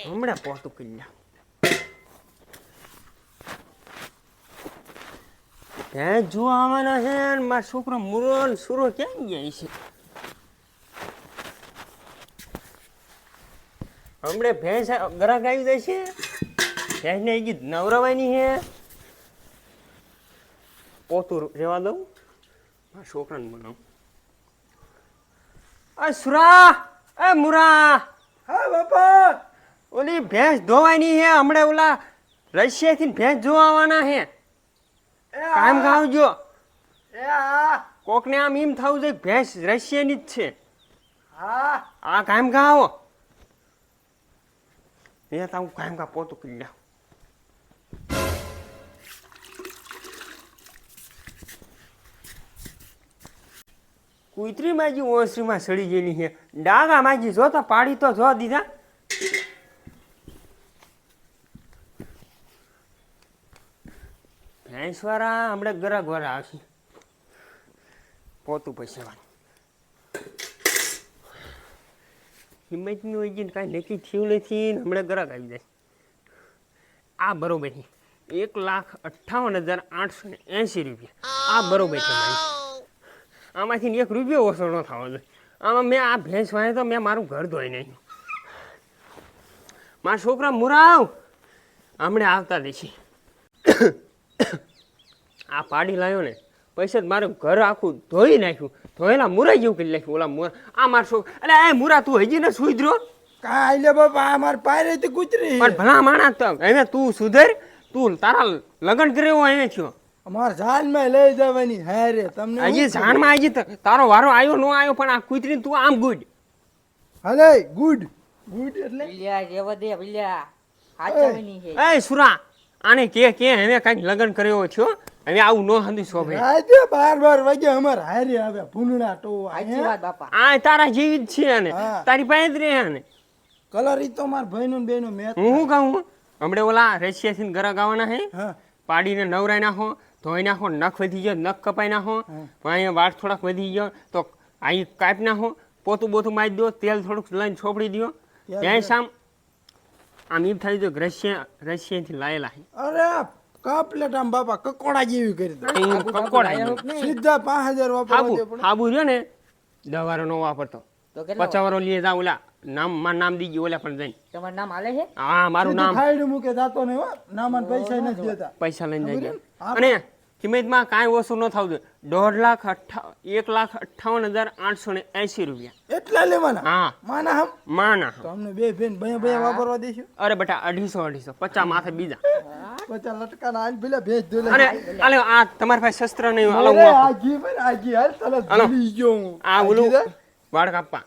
હમણાં પોતું કરી લ્યા. ભેંસ જો આવવાના છે ને મારા છોકરો મુરો ને સુરો ક્યાં ગયા છે? હમણે ભેંસ ગ્રાહક આવી જાય છે. ભેંસને એ ગીત નવરાવાની છે. પોતું રેવા દઉં, મારા છોકરાને બનાવું. અ સુરા, એ મુરા, હા બાપા. ઓલી ભેંસ ધોવાની છે. હમણે ઓલા રશિયાથી ભેંસ જોવા આવવાના છે. કામ ખાવજો. કોકને આમ એમ થવું જોઈએ ભેંસ રશિયાની જ છે. હા આ કામ ખાવો. એ તો હું કામ કા પોતું કરી લઉં. કુતરી માજી ઓસરીમાં સડી ગયેલી છે. ડાગા માજી જોતા પાડી તો જો દીધા. ભેંસવાળા હમણાં ગરાક વાળા આવશે. પોતું પૈસાવાનું હિંમતની હોય ગઈ કાંઈ નક્કી થયું નથી. હમણાં ગરાક આવી જાય. આ બરોબર છે. 1,58,880 રૂપિયા. આ બરોબર છે મારી. આમાંથી 1 રૂપિયો ઓછો ન થવો જોઈએ. આમાં મેં આ ભેંસ વાંચે તો મેં મારું ઘર ધોઈ નાખ્યું. મારા છોકરા મુરાવ હમણાં આવતા દેશે. આ પાડી લાવ્યો ને પૈસા મારું ઘર આખું ધોઈ નાખ્યું. ધોયેલા મુરા જેવું કરી નાખ્યું. ઓલા મુરા આ મારો છોકરો. એટલે એ મુરા તું હજી ને સુધર્યો? કાંઈ લે બાપા, આ માર પાયરે થી કૂતરી. પણ ભલા માણસ તો હવે તું સુધર. તું તારા લગ્ન કર્યો હવે થયો. અમાર જાનમાં લઈ જવાની. હા રે તમને હજી જાણમાં હજી તારો વારો આવ્યો ન આવ્યો પણ આ કુતરી તું આમ ગુડ. હલે ગુડ ગુડ એટલે બિલ્યા જેવા દે બિલ્યા હાચવની છે. એ સુરા આને કે હવે કઈક લગ્ન કર્યો છો. હવે આવું ન હંધી શોભે. આજે 12 વાગે અમાર હારે આવે ભૂંડણા ટો. સાચી વાત બાપા. આ તારા જેવી જ છે ને હા. તારી પાસે જ રહે ને. કલર ઈ તો માર ભાઈનો ને બેનો મેચ. હું શું કહું હમણે ઓલા રશિયાથી ઘરે ગાવાના હે. હા પાડીને નવરાઈ નાખો, ધોઈ નાખો. નખ વધી ગયો નખ કપાઈ નાખો. અહીંયા વાળ થોડાક વધી ગયો તો અહીં કાપી નાખો. પોતું બોતું મારી દો. તેલ થોડુંક લઈને છોપડી દો. ભેંસ આમ એમ થાય તો રશિયાથી લાયેલા હે. અરે કપલેટ આમ બાપા કકોડા જેવી કરી દો. અહીં કકોડા સીધા 5000 વાપરવા દે પણ. હાબુ રહ્યો ને દવારો નો વાપરતો. તો કેટલા 50 વાળો લઈએ જા. ઓલા મારું નામ દીજી ઓલા પણ જઈને. તમારું નામ હાલે છે? હા મારું નામ ખાઈડ મૂકે જાતો ને હો. નામાં પૈસા નથી દેતા. પૈસા લઈને જઈએ. હા. અને કિંમતમાં કાંઈ ઓછું ન થવું જોઈએ. 1,58,880 રૂપિયા. એટલા લેવાના? હા માના હમ માના. તો અમને બે બેન બયા વાપરવા દેશું. અરે બેટા 250 50 માથે બીજા. 50 લટકાના હાલ પેલા ભેજ દોલે. અને આલે આ તમારી પાસે શસ્ત્ર નહીં. હાલો અરે આજી ભાઈ આજી હાલ તલે હાલો. ભૂલી ગયો હું. આ ઓલું વાળ કાપવા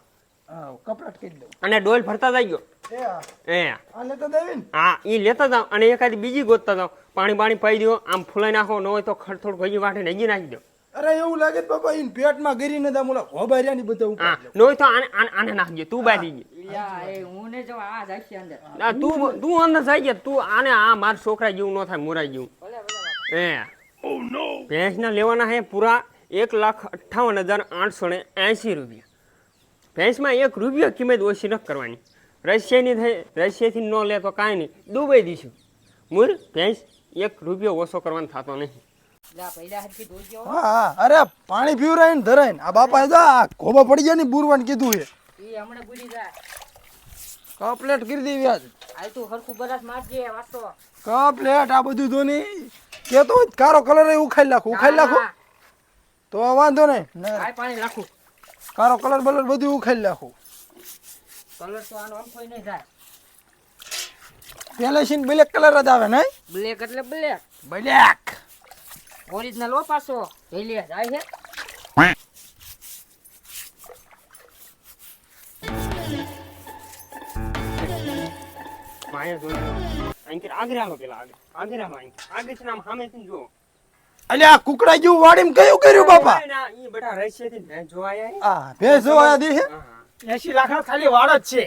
હા કપડાટ કરી દઉં. અને ડોલ ફરતા જાય ગયો. એ આ એ આલે તો દેવી ને. હા એ લેતા જાઓ અને એકાદી બીજી ગોતતા જાઓ. પાણી પાણી પાઈ દો. આમ ફૂલાઈ નાખો. ન હોય તો થોડું ભજી વાટે હજી નાખી દો. અરે એવું લાગે છે બાપા ઈન પેટમાં ગરીને દા મોલા હોબારિયાની બધા ઉપર. હા ન હોય તો આને નાખજો. તું બાજી ગઈ. બિલ્યા એ હું ને જો આ જાશે અંદર. તું અંદર જાય ગયા. તું આને આ મારા છોકરા જેવું ન થાય મોરા જેવું. ભલે ભલે બાપા. ભેંસના લેવાના છે પૂરા 1,58,880 રૂપિયા. ભેંસમાં 1 રૂપિયો કિંમત ઓછી ન કરવાની. રશિયાથી ન લે તો કાંઈ નહીં. દુબઈ દઈશું. મૂર ભેંસ 1 રૂપિયો ઓછો કરવાનો થતો નહીં. લા પહેલા હરકી દોજો. હા હા અરે પાણી પીવરાઈને ધરાઈને આ બાપા જો આ ખોબા પડી ગયા ને બુરવાન કીધું છે. ઈ હમણે બુડી જાય. કપલેટ કરી દેવી આજ. હાલ તું હરખું બરાસ મારજે વાતો. કપલેટ આ બધું તો નહીં કેતો હોય કારો કલર ઉખાડી નાખું તો વાંધો નહીં. કાઈ પાણી નાખું. કારો કલર બલર બધું ઉખાડી નાખું. કલર તો આનો આમ કોઈ નહીં જાય. પેલે સીન બ્લેક કલર જ આવે ને. બ્લેક એટલે બ્લેક. બ્લેક ઓરિજિનલ ઓ પાછો. જઈલે જાય છે. માયા જોઈ અહીં આગળ આવો. પેલા આગળ આવો. આગળ છે ને આમ સામેથી જુઓ. અલ્યા આ કુકડા જેવું વાડીમાં કયું કર્યું બાપા? ઈ બેટા રશિયાથી ભેંસ જોવા આયા. આ ભેંસ જોવા દે છે. 80 લાખનો ખાલી વાળ જ છે.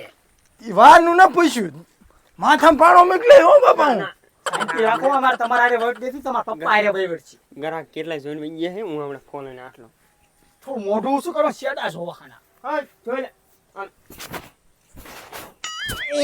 ઈ વારનું ના પૂછ્યું માથામાં પાણો મોકલે હો બાપા. શાંતિ રાખો. અમારે તમારા હારે વટ દેતી, તમારા પપ્પા હારે વહીવટ છે. ગરાક કેટલા જોઈને વઈ ગયા છે. હું હમણાં ફોન લઈને આટલો. થોડું મોઢું શું કરો? શેડા જોવા ખાના. હા જોઈ લે. એ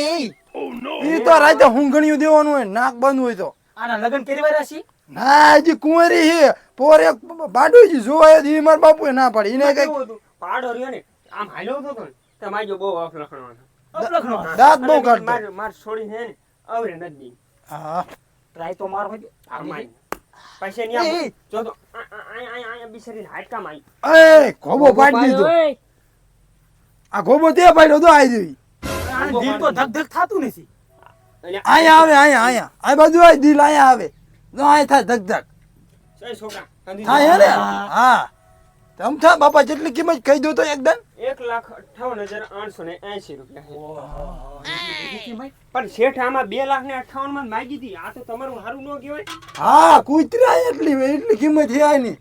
ઈ તો રાતે હુંઘણિયું દેવાનું હોય નાક બંધ હોય તો આના લગ્ન કરી વાળા છે ના હજી કુંવરી છે પોર એક બાડુજી જોવાય ઈ મારા બાપુએ ના પાડી એને કઈ કેવું હતું? પાડો રહ્યો ને આમ હાલ્યો હતો ને તો માજો બહુ અફ લખણવાનો. અપલખનો દાંત બહુ અને કાઢતો માર છોડીને હે ને આવરે નથી. હા ટ્રાય તો માર હોય આમાં પૈસા ની એ, આમ જો તો આ બિચારીને હાડકામાં આવી. એ ગોબો પાડી દીધો ઓય, આ ગોબો તે પાડ્યો તો આઈ જઈ આને દિલ તો ધક ધક થાતું નથી એટલે અહીંયા આવે અહીંયા આ બાજુ આય દિલ અહીંયા આવે જો આય થાય ધક ધક એ છોકરા કંદી થાય હે ને હા તમ થા બાપા જેટલી કિંમત કહી દો તો એકદમ 1,58,880 રૂપિયા છે. પણ શેઠ આમાં 2,58,000 માં માગી હતી. આ તો તમારું સારું ન કહેવાય. હા કૂતરા એટલી કિંમત છે આની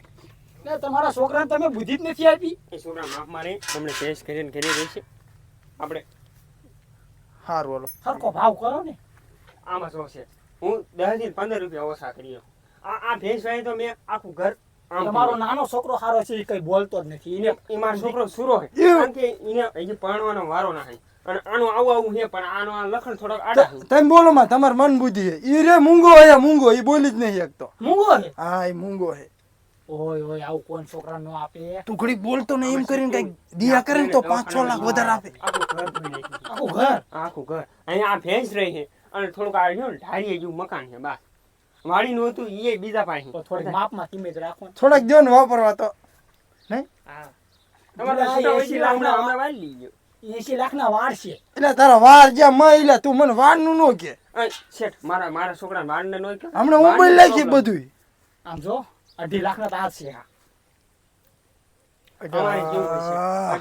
ને તમારા છોકરાને તમે બુદ્ધિ જ નથી આપી એ છોકરા માફ મારે તમને ટેસ્ટ કરીને કરી દઈશું. આપણે હારું હાલો સરખો ભાવ કરો ને આમાં શું છે, હું 10 થી 15 રૂપિયા ઓછા કરી શકું. આ ભેંસ વાળી તો મેં આખું ઘર આમ તમારો કર્યું. નાનો છોકરો સારો છે એ કઈ બોલતો જ નથી એને એ મારો છોકરો સુરો છે, એવું? કારણ કે એને હજી પરણવાનો વારો ના થાય. અને આનું આવું છે, પણ આનો આ લખણ થોડોક આડા છે. તમે બોલો માં તમાર મન બુદ્ધિ છે ઈ રે મૂંગો હે મૂંગો ઈ બોલી જ નહીં શકતો મૂંગો છે હા ઈ મૂંગો હે ઓય ઓય આવું કોણ છોકરા નો આપે તું ઘડી બોલતો ને એમ કરીને કઈ દિયા કરે ને તો 5-6 લાખ વધારે આપે આખું ઘર ધોઈ નાખ્યું. આખું ઘર આખું ઘર અહીંયા આ ભેંસ રહી છે અને થોડુંક આ રહ્યું ને ઢાળીએ જેવું મકાન છે. બસ વાડીનું હતું એ બીજા પાસે. તો થોડી માપમાં કિંમત રાખો ને. થોડાક દો ને વાપરવા તો નહીં તમારે આ છૂટા હોય 80 છે, લાખના હમણાં વાળી લીજો. 80 લાખના વાડ છે એટલે તારા વાર જ્યાં માં એટલે તું મને વાર નું નો કે શેઠ મારા છોકરા વાળને નો કહો. હમણાં મોબાઈલ લાખી બધું આમ જો 2.5 લાખના તાજ છે હા અમારે કેવું હોય છે,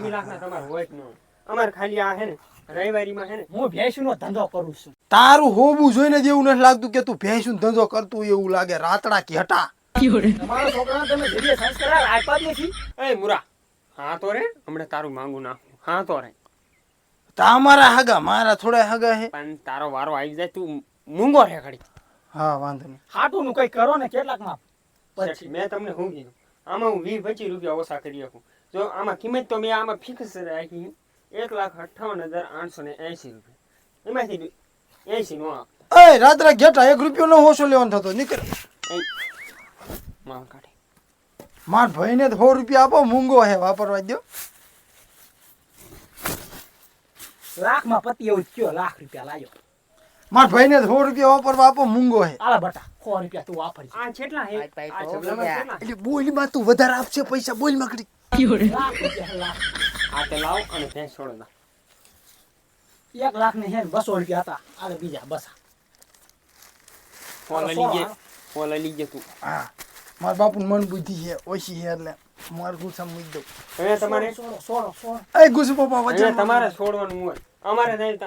2 લાખના તમારે હોય જ ન હોય. અમારે ખાલી આ હે ને રવિવારીમાં હે ને હું ભેંસનો ધંધો કરું છું તારું હોબું જોઈને જ એવું નથી લાગતું કે તું ભેંસું ધંધો કરતું એવું લાગે રાતડા કે હટા તમારા છોકરાને તમે જેવી સંસ્કાર આપ્યા જ નથી એ મુરા હા તો રે હમણાં તારું માંગુ નાખું. હા તો રે તામારા હગા મારા થોડા હગા હે પણ તારો વારો આવી જાય તું મૂંગો રે ઘડી. હા વાંધો નહીં હાટુનું કઈ કરો ને કેટલાક માં શેઠ, મેં તમને શું કીધું, આમાં હું 20-25 રૂપિયા ઓછા કરી શકું. જો આમાં કિંમત તો મેં આમાં ફિક્સ રાખી 1,58,880 રૂપિયા. એમાંથી 80 નો આપતા. એ રાત્રે ઘેટા 1 રૂપિયો નો ઓછો લેવાનો થતો નીકળ માં કાઢે. માર ભાઈને 100 રૂપિયા આપો મૂંગો હે વાપરવા દો લાખમાં પતિ એવું થયો લાખ રૂપિયા લાયો માર ભાઈને 100 રૂપિયા વાપરવા આપો મૂંગો હે આલા બટા 100 રૂપિયા તું વાપરજે આ કેટલા હે? ભાઈ, આ તો જબલામાં બધા. કેટલા? એટલે બોલ માં તું વધારે આપશે પૈસા બોલ માં ઘડી લાખ રૂપિયા લાખ આ તે લાવ અને ભેંસ છોડો ના. 1 લાખ ને હે ને 200 રૂપિયા હતા આલે બીજા બસ ઓલા લીજે ઓલા લીજે તું. હા માર બાપુ મન બુદ્ધિ છે ઓછી છે એટલે માર ગુસ્સા મૂકી દઉં હવે તમારે સોળો એ ગુસ્સો પપ્પા હવે વચ્ચે તમારે છોડવાનું હોય. અમારે નહીં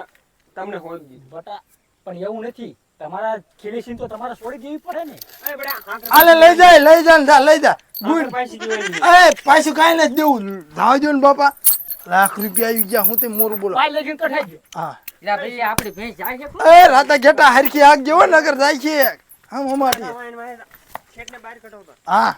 તમને હોજ દીધું. બટા પણ એવું નથી તમારા ખીલીસીન તો તમારે છોડી દેવી પડે ને એ બડા આંકડા આલે લઈ જાય ને જા લઈ જા આંકડા પાછી દેવાની. એ પાછું કાંઈ નથી દેવું જાવ દો ને બાપા લાખ રૂપિયા આવી ગયા હું તે મોરું બોલો પાઈ લઈને કઠાઈ ગયો હા લા ભાઈ આપણી ભેંસ જાય છે કોણ? એ રાતા ઘેટા હરખી આગ જેવો નગર જાય છે આમ અમારી વાયન વાયન. શેઠને બહાર કઢાવતો. હા